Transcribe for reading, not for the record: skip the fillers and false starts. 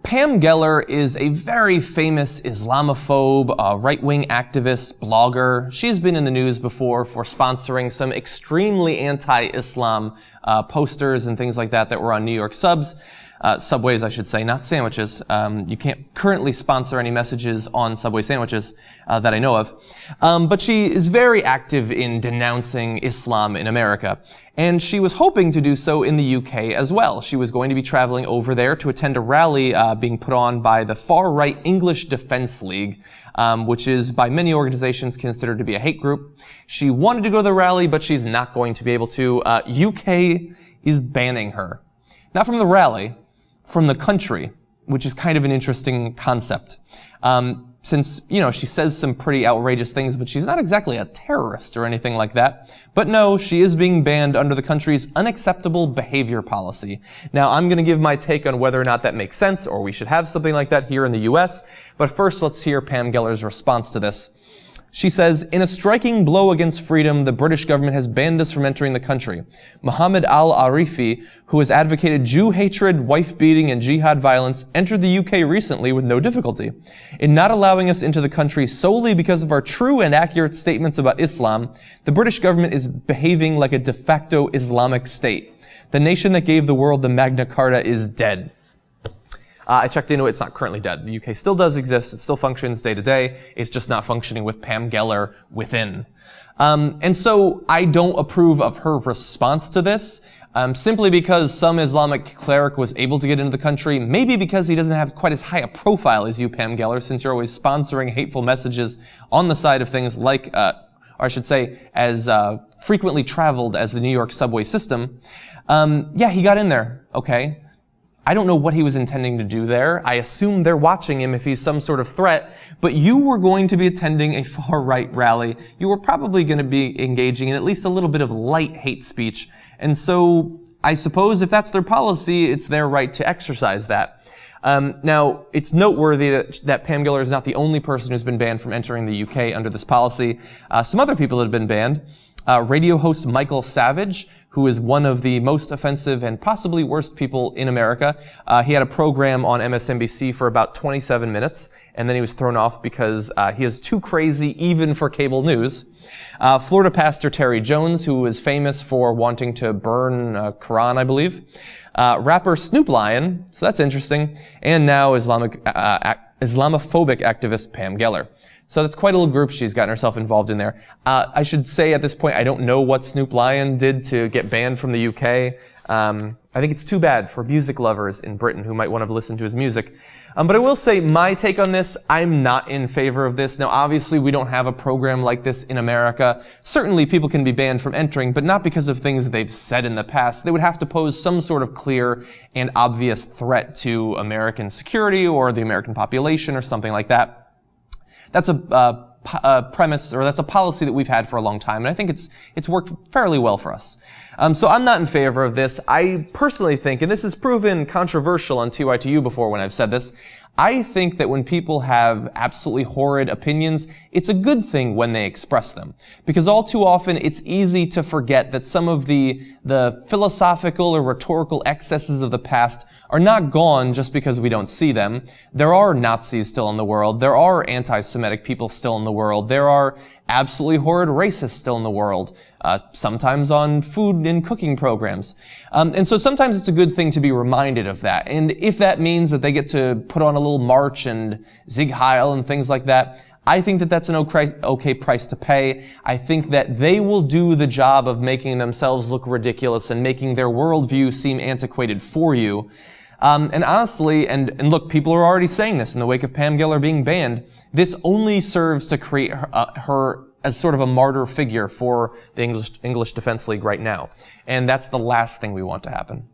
Pam Geller is a very famous Islamophobe, right-wing activist, blogger. She's been in the news before for sponsoring some extremely anti-Islam posters and things like that were on New York subways, I should say, not sandwiches. You can't currently sponsor any messages on Subway sandwiches that I know of. But she is very active in denouncing Islam in America. And she was hoping to do so in the UK as well. She was going to be traveling over there to attend a rally being put on by the far-right English Defense League, which is by many organizations considered to be a hate group. She wanted to go to the rally, but she's not going to be able to. UK is banning her. Not from the rally, from the country, which is kind of an interesting concept. Since, she says some pretty outrageous things, but she's not exactly a terrorist or anything like that. But no, she is being banned under the country's unacceptable behavior policy. Now, I'm going to give my take on whether or not that makes sense, or we should have something like that here in the US. But first, let's hear Pam Geller's response to this. She says, "In a striking blow against freedom, the British government has banned us from entering the country. Mohammed al-Arifi, who has advocated Jew hatred, wife-beating, and jihad violence, entered the UK recently with no difficulty. In not allowing us into the country solely because of our true and accurate statements about Islam, the British government is behaving like a de facto Islamic state. The nation that gave the world the Magna Carta is dead." I checked into it. It's not currently dead. The UK still does exist. It still functions day to day. It's just not functioning with Pam Geller within. And so I don't approve of her response to this, simply because some Islamic cleric was able to get into the country, maybe because he doesn't have quite as high a profile as you, Pam Geller, since you're always sponsoring hateful messages on the side of things like, or I should say, as frequently traveled as the New York subway system. Yeah, he got in there, okay? I don't know what he was intending to do there. I assume they're watching him if he's some sort of threat, but you were going to be attending a far-right rally. You were probably going to be engaging in at least a little bit of light hate speech. And so I suppose if that's their policy, it's their right to exercise that. Now, it's noteworthy that Pam Geller is not the only person who's been banned from entering the UK under this policy. Some other people have been banned. Radio host Michael Savage, who is one of the most offensive and possibly worst people in America. He had a program on MSNBC for about 27 minutes, and then he was thrown off because he is too crazy even for cable news. Florida pastor Terry Jones, who is famous for wanting to burn a Quran, I believe. Rapper Snoop Lion, so that's interesting. And now Islamophobic activist Pam Geller. So that's quite a little group she's gotten herself involved in there. I should say at this point, I don't know what Snoop Lion did to get banned from the UK. I think it's too bad for music lovers in Britain who might want to listen to his music. But I will say my take on this, I'm not in favor of this. Now, obviously, we don't have a program like this in America. Certainly, people can be banned from entering, but not because of things that they've said in the past. They would have to pose some sort of clear and obvious threat to American security or the American population or something like that. That's a premise, or that's a policy that we've had for a long time, and I think it's worked fairly well for us. So I'm not in favor of this. I personally think, and this has proven controversial on TYTU before when I've said this, I think that when people have absolutely horrid opinions, it's a good thing when they express them. Because all too often, it's easy to forget that some of the philosophical or rhetorical excesses of the past are not gone just because we don't see them. There are Nazis still in the world. There are anti-Semitic people still in the world. There are absolutely horrid racists still in the world, sometimes on food and cooking programs. And so sometimes it's a good thing to be reminded of that. And if that means that they get to put on a little march and Sieg Heil and things like that, I think that that's an okay price to pay. I think that they will do the job of making themselves look ridiculous and making their worldview seem antiquated for you. And honestly, and look, people are already saying this in the wake of Pam Geller being banned, this only serves to create her as sort of a martyr figure for the English Defense League right now. And that's the last thing we want to happen.